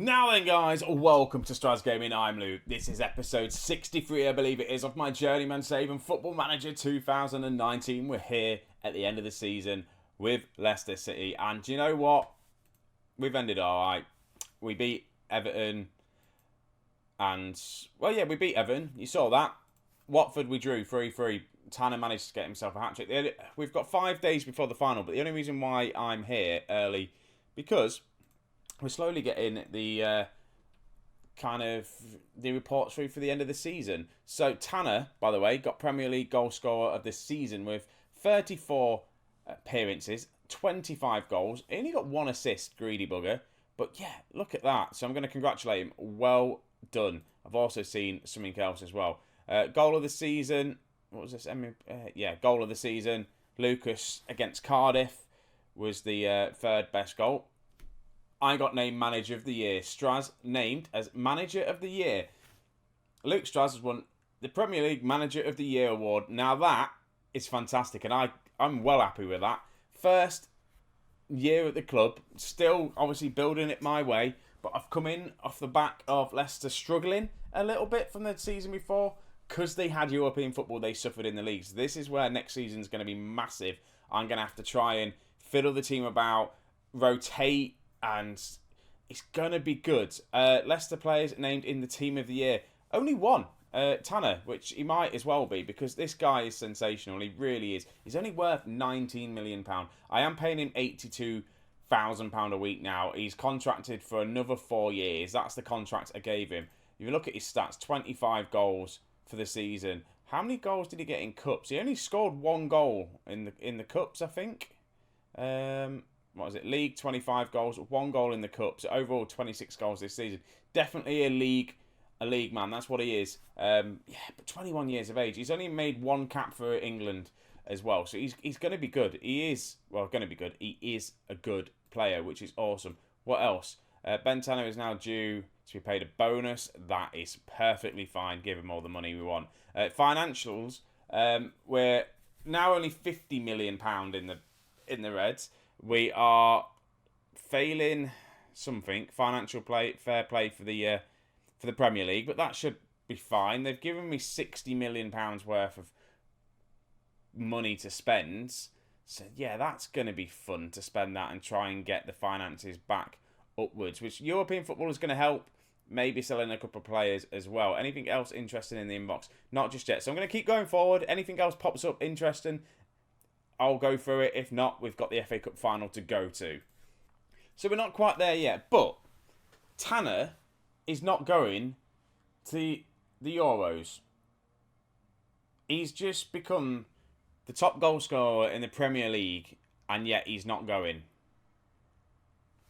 Now then, guys, welcome to Strasz Gaming. I'm Luke. This is episode 63, I believe it is, of my Journeyman Saving Football Manager 2019. We're here at the end of the season with Leicester City. And do you know what? We've ended alright. We beat Everton. And, well, yeah, we beat Everton. You saw that. Watford, we drew 3-3. Tanner managed to get himself a hat-trick. We've got 5 days before the final, but the only reason why I'm here early, because we're slowly getting the the reports through for the end of the season. So Tanner, by the way, got Premier League goal scorer of this season with 34 appearances, 25 goals. He only got 1 assist, greedy bugger. But yeah, look at that. So I'm going to congratulate him. Well done. I've also seen something else as well. Goal of the season. What was this? Goal of the season. Lucas against Cardiff was the third best goal. I got named Manager of the Year. Strasz named as Manager of the Year. Luke Strasz has won the Premier League Manager of the Year award. Now that is fantastic, and I'm well happy with that. First year at the club, still obviously building it my way, but I've come in off the back of Leicester struggling a little bit from the season before because they had European football. They suffered in the leagues. This is where next season is going to be massive. I'm going to have to try and fiddle the team about, rotate, and it's going to be good. Leicester players named in the Team of the Year. Only one. Tanner, which he might as well be, because this guy is sensational. He really is. He's only worth £19 million. I am paying him £82,000 a week now. He's contracted for another 4 years. That's the contract I gave him. If you look at his stats, 25 goals for the season. How many goals did he get in cups? He only scored 1 goal in the cups, I think. What was it? League, 25 goals, 1 goal in the cups. Overall, 26 goals this season. Definitely a league man. That's what he is. But 21 years of age. He's only made 1 cap for England as well. So he's going to be good. He is a good player, which is awesome. What else? Ben Tanner is now due to be paid a bonus. That is perfectly fine. Give him all the money we want. Financials, we're now only £50 million in the Reds. We are failing something, financial fair play for the Premier League, but that should be fine. They've given me £60 million worth of money to spend, so yeah, that's going to be fun to spend that and try and get the finances back upwards, which European football is going to help. Maybe selling a couple of players as well. Anything else interesting in the inbox? Not just yet. So I'm going to keep going forward. Anything else pops up interesting, I'll go through it. If not, we've got the FA Cup final to go to. So we're not quite there yet. But Tanner is not going to the Euros. He's just become the top goal scorer in the Premier League, and yet he's not going.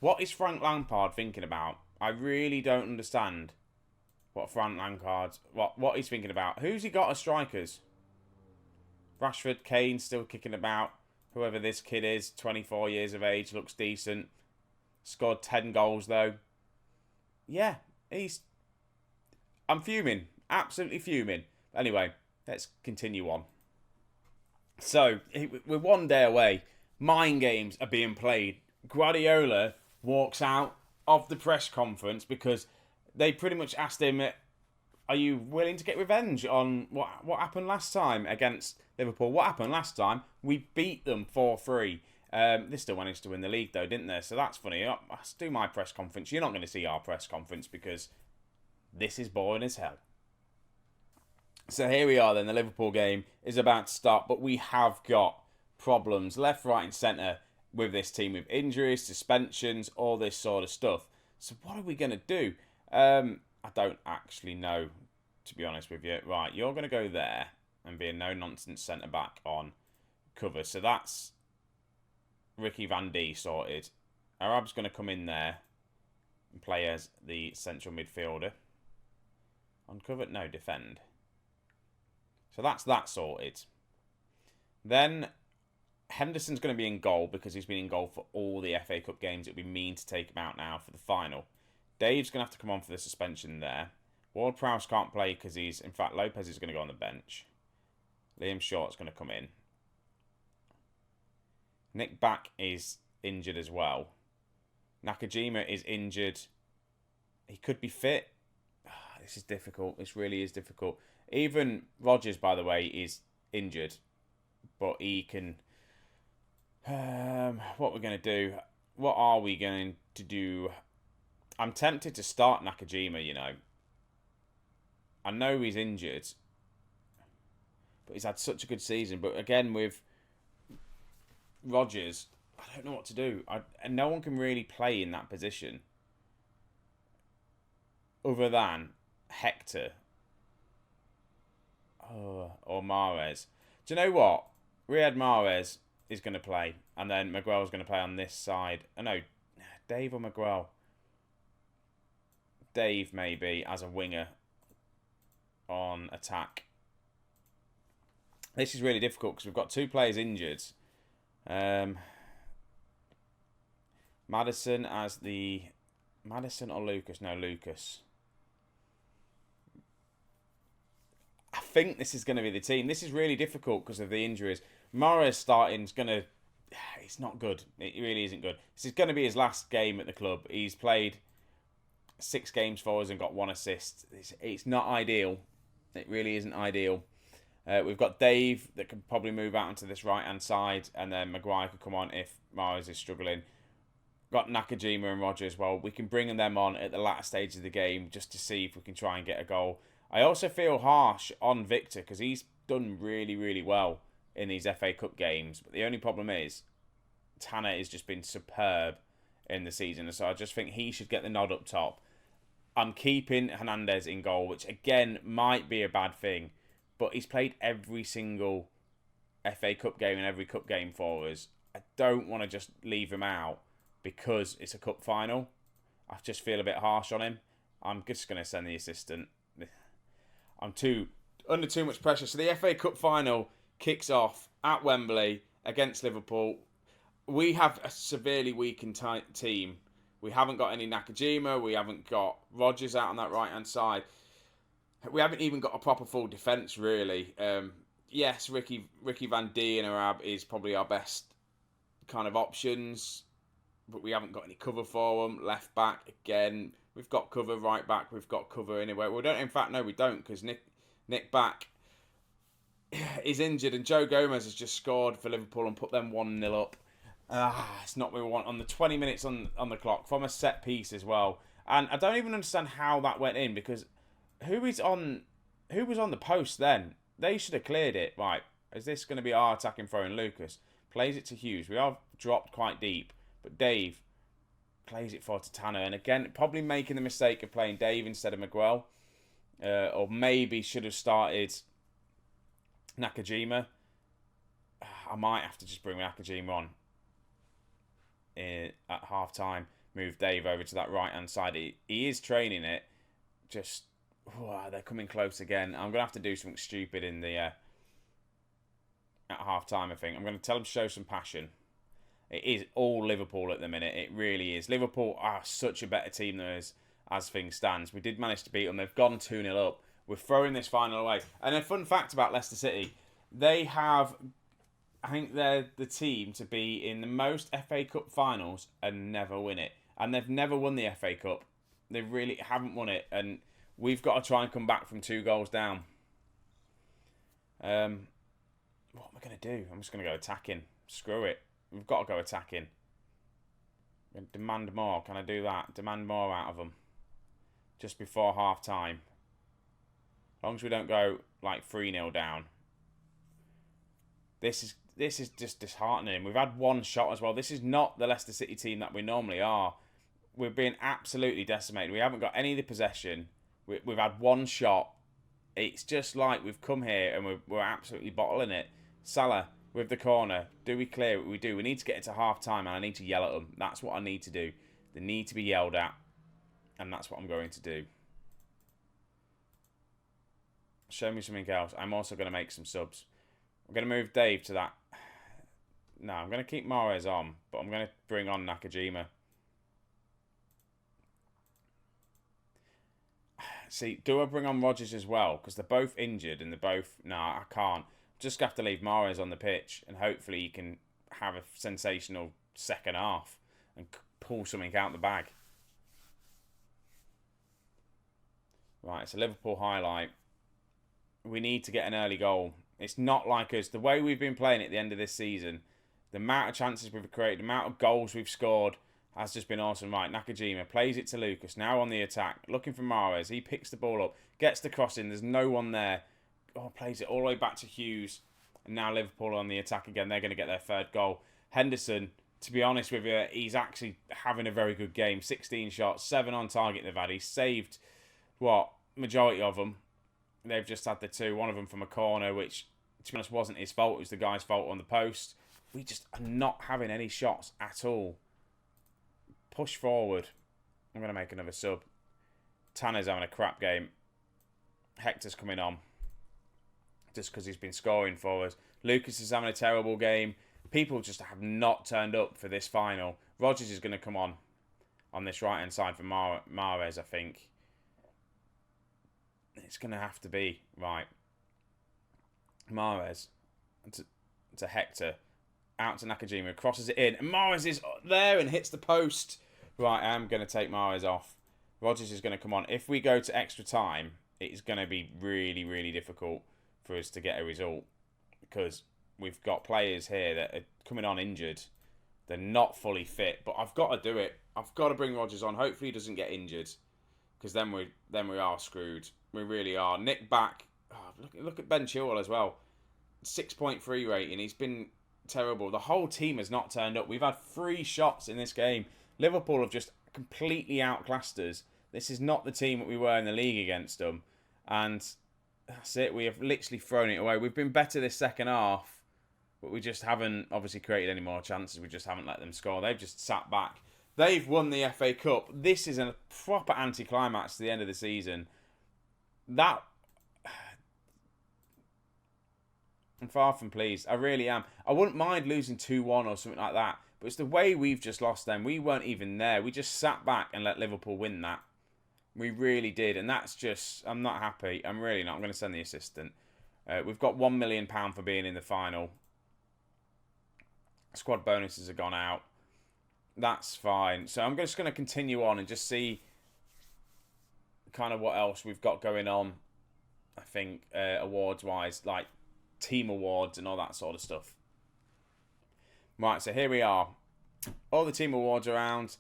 What is Frank Lampard thinking about? I really don't understand what Frank Lampard, what he's thinking about. Who's he got as strikers? Rashford, Kane still kicking about. Whoever this kid is, 24 years of age, looks decent. Scored 10 goals though. Yeah, I'm fuming. Absolutely fuming. Anyway, let's continue on. So, we're 1 day away. Mind games are being played. Guardiola walks out of the press conference because they pretty much asked him, are you willing to get revenge on what happened last time against Liverpool? What happened last time? We beat them 4-3. They still managed to win the league though, didn't they? So that's funny. I'll do my press conference. You're not going to see our press conference because this is boring as hell. So here we are then. The Liverpool game is about to start, but we have got problems left, right and centre with this team, with injuries, suspensions, all this sort of stuff. So what are we going to do? I don't actually know, to be honest with you. Right, you're going to go there and be a no-nonsense centre-back on cover. So that's Ricky Van D sorted. Arab's going to come in there and play as the central midfielder. On cover? No, defend. So that's that sorted. Then Henderson's going to be in goal because he's been in goal for all the FA Cup games. It would be mean to take him out now for the final. Dave's going to have to come on for the suspension there. Ward-Prowse can't play because in fact, Lopez is going to go on the bench. Liam Short's going to come in. Nick Back is injured as well. Nakajima is injured He could be fit. This is difficult. This really is difficult. Even Rodgers, by the way, is injured, but he can. What we're going to do? What are we going to do? I'm tempted to start Nakajima. I know he's injured, but he's had such a good season. But again, with Rodgers, I don't know what to do. And no one can really play in that position other than Hector or Mahrez. Do you know what? Riyad Mahrez is going to play, and then Miguel's going to play on this side. Oh no, Dave or Miguel? Dave maybe as a winger on attack. This is really difficult because we've got two players injured. Maddison as the... Maddison or Lucas? No, Lucas. I think this is going to be the team. This is really difficult because of the injuries. Mahrez starting is going to... It's not good. It really isn't good. This is going to be his last game at the club. He's played 6 games for us and got 1 assist. It's not ideal. It really isn't ideal. We've got Dave that can probably move out onto this right-hand side, and then Maguire could come on if Mahrez is struggling. Got Nakajima and Rodgers. Well, we can bring them on at the latter stage of the game just to see if we can try and get a goal. I also feel harsh on Victor because he's done really, really well in these FA Cup games. But the only problem is Tanner has just been superb in the season. So I just think he should get the nod up top. I'm keeping Hernandez in goal, which again might be a bad thing. But he's played every single FA Cup game and every cup game for us. I don't want to just leave him out because it's a cup final. I just feel a bit harsh on him. I'm just going to send the assistant. I'm under too much pressure. So the FA Cup final kicks off at Wembley against Liverpool. We have a severely weakened team. We haven't got any Nakajima. We haven't got Rodgers out on that right-hand side. We haven't even got a proper full defence, really. Yes, Ricky Van D and Arab is probably our best kind of options, but we haven't got any cover for them. Left back, again, we've got cover. Right back, we've got cover anyway. We don't. In fact, no, we don't, because Nick Back is injured, and Joe Gomez has just scored for Liverpool and put them 1-0 up. It's not what we want on the 20 minutes on the clock from a set piece as well. And I don't even understand how that went in, because who was on the post then? They should have cleared it. Right, is this going to be our attacking throw? And Lucas plays it to Hughes. We are dropped quite deep, but Dave plays it forward to Tanner. And again, probably making the mistake of playing Dave instead of Miguel. Or maybe should have started Nakajima. I might have to just bring Nakajima on at half time. Move Dave over to that right hand side. He is training it. Just they're coming close again. I'm gonna have to do something stupid in the at half time. I think I'm gonna tell them to show some passion. It is all Liverpool at the minute. It really is. Liverpool are such a better team than us as things stands. We did manage to beat them. They've gone 2-0 up. We're throwing this final away. And a fun fact about Leicester City, they have, I think they're the team to be in the most FA Cup finals and never win it. And they've never won the FA Cup. They really haven't won it. And we've got to try and come back from 2 goals down. What am I going to do? I'm just going to go attacking. Screw it. We've got to go attacking. Demand more. Can I do that? Demand more out of them. Just before half time. As long as we don't go like 3-0 down. This is just disheartening. We've had 1 shot as well. This is not the Leicester City team that we normally are. We're being absolutely decimated. We haven't got any of the possession. We've had 1 shot. It's just like we've come here and we're absolutely bottling it. Salah with the corner. Do we clear it? We do. We need to get into half time and I need to yell at them. That's what I need to do. They need to be yelled at. And that's what I'm going to do. Show me something else. I'm also going to make some subs. I'm going to move Dave to that. No, I'm going to keep Mahrez on. But I'm going to bring on Nakajima. See, do I bring on Rodgers as well? Because they're both injured and they're both... No, I can't. Just have to leave Mahrez on the pitch. And hopefully he can have a sensational second half. And pull something out the bag. Right, it's a Liverpool highlight. We need to get an early goal. It's not like us. The way we've been playing at the end of this season, the amount of chances we've created, the amount of goals we've scored has just been awesome. Right, Nakajima plays it to Lucas. Now on the attack, looking for Mahrez. He picks the ball up, gets the cross in. There's no one there. Oh, plays it all the way back to Hughes. And now Liverpool on the attack again. They're going to get their third goal. Henderson, to be honest with you, he's actually having a very good game. 16 shots, 7 on target they've had. He's saved, majority of them. They've just had the 2. One of them from a corner, which, to be honest, wasn't his fault. It was the guy's fault on the post. We just are not having any shots at all. Push forward. I'm going to make another sub. Tanner's having a crap game. Hector's coming on. Just because he's been scoring for us. Lucas is having a terrible game. People just have not turned up for this final. Rodgers is going to come on this right-hand side for Mahrez, I think. It's going to have to be, right. Mahrez to Hector. Out to Nakajima. Crosses it in. And Mahrez is there and hits the post. Right, I'm going to take Mahrez off. Rodgers is going to come on. If we go to extra time, it's going to be really, really difficult for us to get a result. Because we've got players here that are coming on injured. They're not fully fit. But I've got to do it. I've got to bring Rodgers on. Hopefully he doesn't get injured. Because then we are screwed. We really are. Nick back. Oh, look at Ben Chilwell as well. 6.3 rating. He's been terrible. The whole team has not turned up. We've had 3 shots in this game. Liverpool have just completely outclassed us. This is not the team that we were in the league against them. And that's it. We have literally thrown it away. We've been better this second half, but we just haven't obviously created any more chances. We just haven't let them score. They've just sat back. They've won the FA Cup. This is a proper anticlimax to the end of the season. I'm far from pleased. I really am. I wouldn't mind losing 2-1 or something like that. But it's the way we've just lost them. We weren't even there. We just sat back and let Liverpool win that. We really did. And that's just... I'm not happy. I'm really not. I'm going to send the assistant. We've got £1 million for being in the final. Squad bonuses have gone out. That's fine. So I'm just going to continue on and just see kind of what else we've got going on. I think awards-wise, like team awards and all that sort of stuff. Right, so here we are. All the team awards around.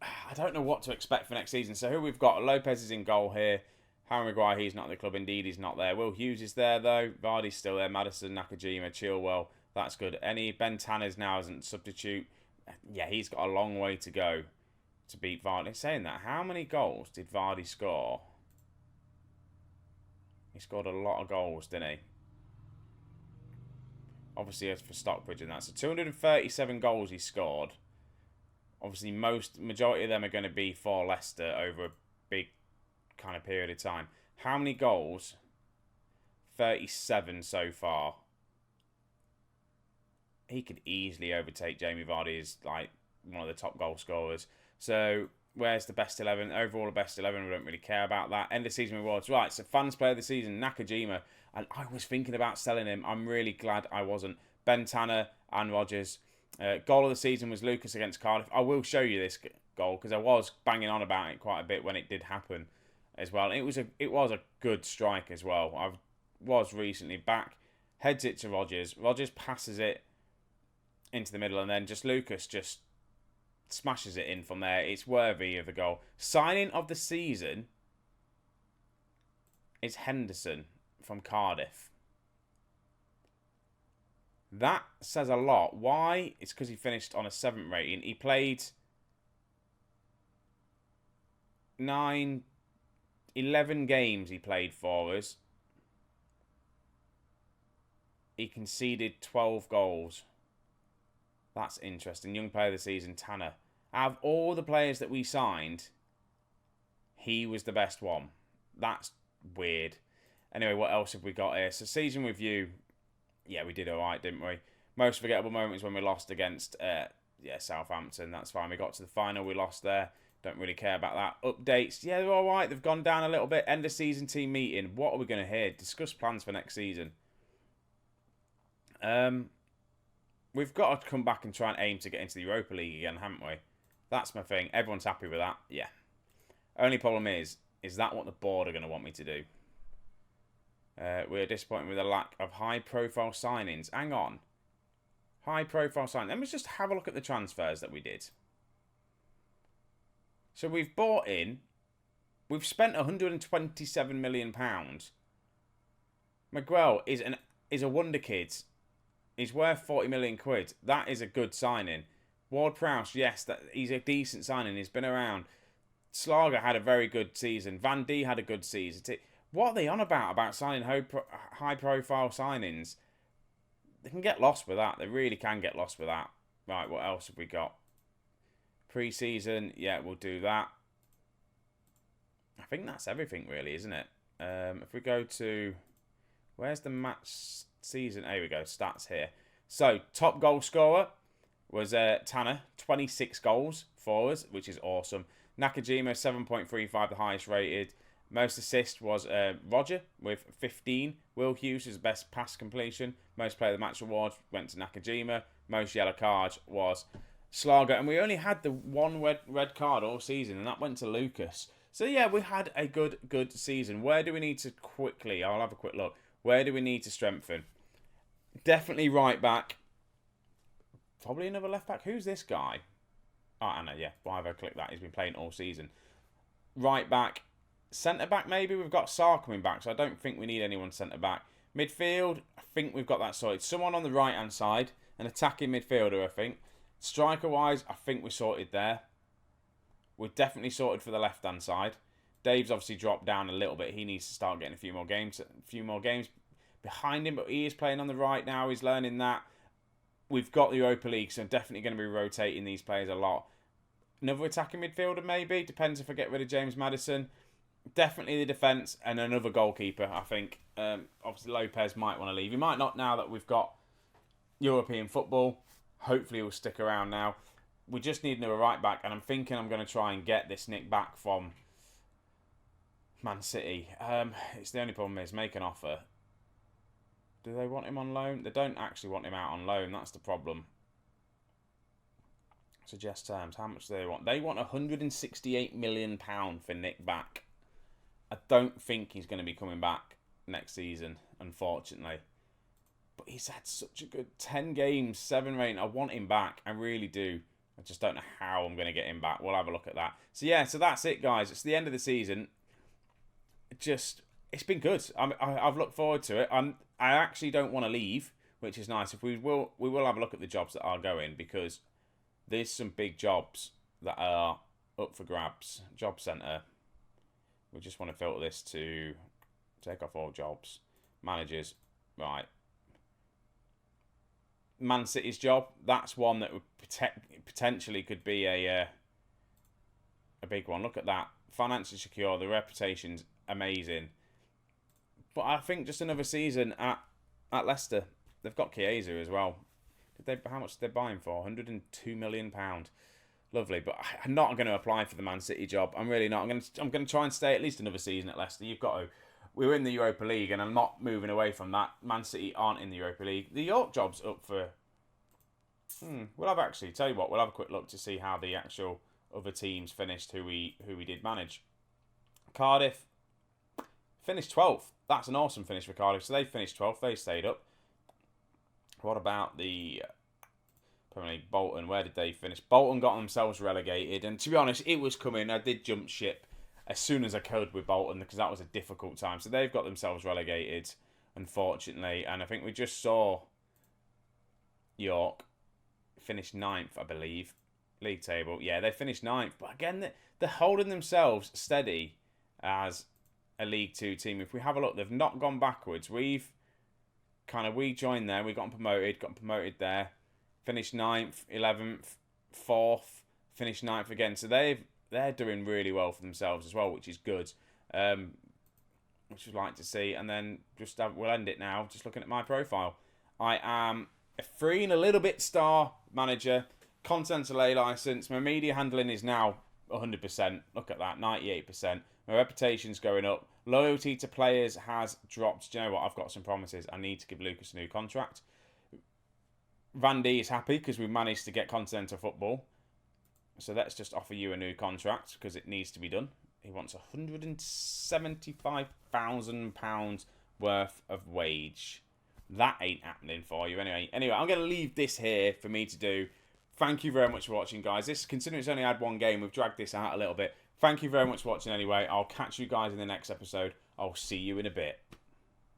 I don't know what to expect for next season. So who we've got? Lopez is in goal here. Harry Maguire, he's not at the club. Indeed, he's not there. Will Hughes is there, though. Vardy's still there. Maddison, Nakajima, Chilwell. That's good. Ben Tanner's now as a substitute. Yeah, he's got a long way to go to beat Vardy. Saying that, how many goals did Vardy score? He scored a lot of goals, didn't he? Obviously, as for Stockbridge and that. So 237 goals he scored. Obviously, majority of them are going to be for Leicester over a big kind of period of time. How many goals? 37 so far. He could easily overtake Jamie Vardy as like one of the top goal scorers. So where's the best 11? Overall, the best 11. We don't really care about that. End of season rewards. Right, so fans player of the season, Nakajima. And I was thinking about selling him. I'm really glad I wasn't. Ben Tanner and Rodgers. Goal of the season was Lucas against Cardiff. I will show you this goal because I was banging on about it quite a bit when it did happen as well. It was a good strike as well. I was recently back. Heads it to Rodgers. Rodgers passes it into the middle and then just Lucas just smashes it in from there. It's worthy of the goal. Signing of the season is Henderson from Cardiff. That says a lot. Why? It's because he finished on a 7 rating. He played 11 games he played for us. He conceded 12 goals. That's interesting. Young player of the season, Tanner. Out of all the players that we signed, he was the best one. That's weird. Anyway, what else have we got here? So season review. Yeah, we did alright, didn't we? Most forgettable moments when we lost against Southampton. That's fine. We got to the final. We lost there. Don't really care about that. Updates. Yeah, they're alright. They've gone down a little bit. End of season team meeting. What are we going to hear? Discuss plans for next season. We've got to come back and try and aim to get into the Europa League again, haven't we? That's my thing. Everyone's happy with that. Yeah. Only problem is, Is that what the board are going to want me to do? We're disappointed with a lack of high-profile signings. Hang on. High-profile signings. Let me just have a look at the transfers that we did. So we've bought in. We've spent £127 million. Miguel is a wonder kid. He's worth 40 million quid. That is a good signing. Ward-Prowse, yes, he's a decent signing. He's been around. Slager had a very good season. Van D had a good season. What are they on about signing high-profile signings? They can get lost with that. They really can get lost with that. Right, what else have we got? Pre-season, yeah, we'll do that. I think that's everything, really, isn't it? If we go to... Where's the match season? Here we go, stats here. So, top goal scorer was Tanner, 26 goals for us, which is awesome. Nakajima, 7.35, the highest rated. Most assist was Roger with 15. Will Hughes is best pass completion. Most player of the match award went to Nakajima. Most yellow cards was Slager. And we only had the one red card all season, and that went to Lucas. So, yeah, we had a good season. Where do we need to quickly... I'll have a quick look. Where do we need to strengthen? Definitely right back. Probably another left back. Who's this guy? Oh, I know, yeah. Why have I clicked that? He's been playing all season. Right back. Centre back, maybe. We've got Sarr coming back, so I don't think we need anyone centre back. Midfield, I think we've got that sorted. Someone on the right-hand side. An attacking midfielder, I think. Striker-wise, I think we're sorted there. We're definitely sorted for the left-hand side. Dave's obviously dropped down a little bit. He needs to start getting a few more games behind him, but he is playing on the right now. He's learning that. We've got the Europa League, so I'm definitely going to be rotating these players a lot. Another attacking midfielder, maybe. Depends if I get rid of James Maddison. Definitely the defence and another goalkeeper, I think. Obviously, Lopez might want to leave. He might not now that we've got European football. Hopefully, he'll stick around now. We just need another right back, and I'm thinking I'm going to try and get this Nick back from Man City. It's the only problem is make an offer. Do they want him on loan? They don't actually want him out on loan. That's the problem. Suggest terms. How much do they want? They want £168 million for Nick back. I don't think he's going to be coming back next season, unfortunately. But he's had such a good 10 games, 7 rating. I want him back. I really do. I just don't know how I'm going to get him back. We'll have a look at that. So, yeah, so that's it, guys. It's the end of the season. It's been good. I've looked forward to it. I actually don't want to leave, which is nice. If we will have a look at the jobs that are going, because there's some big jobs that are up for grabs. Job centre. We just want to filter this to take off all jobs. Managers. Right. Man City's job. That's one that would potentially could be a big one. Look at that. Financially secure. The reputation's amazing. But I think just another season at Leicester. They've got Chiesa as well. How much did they buy him for? £102 million. Lovely, but I'm not going to apply for the Man City job. I'm really not. I'm going to try and stay at least another season at Leicester. You've got to. We're in the Europa League, and I'm not moving away from that. Man City aren't in the Europa League. The York job's up for. We'll have actually tell you what. We'll have a quick look to see how the actual other teams finished. Who we did manage. Cardiff finished 12th. That's an awesome finish for Cardiff. So they finished 12th. They stayed up. What about the Premier League? Bolton, where did they finish? Bolton got themselves relegated, and to be honest, it was coming. I did jump ship as soon as I could with Bolton because that was a difficult time. So they've got themselves relegated, unfortunately, and I think we just saw York finish 9th, I believe. League table, yeah, they finished 9th, but again, they're holding themselves steady as a League 2 team. If we have a look, they've not gone backwards. We joined there, we got promoted there, finished 9th, 11th, 4th, finished 9th again. So they're doing really well for themselves as well, which is good, which I'd like to see. And then we'll end it now, just looking at my profile. I am a free and a little bit star manager, Continental A licence. My media handling is now 100%. Look at that, 98%. My reputation's going up. Loyalty to players has dropped. Do you know what? I've got some promises. I need to give Lucas a new contract. Van D is happy because we've managed to get continental football. So let's just offer you a new contract because it needs to be done. He wants £175,000 worth of wage. That ain't happening for you anyway. Anyway, I'm going to leave this here for me to do. Thank you very much for watching, guys. This, considering it's only had one game, we've dragged this out a little bit. Thank you very much for watching anyway. I'll catch you guys in the next episode. I'll see you in a bit.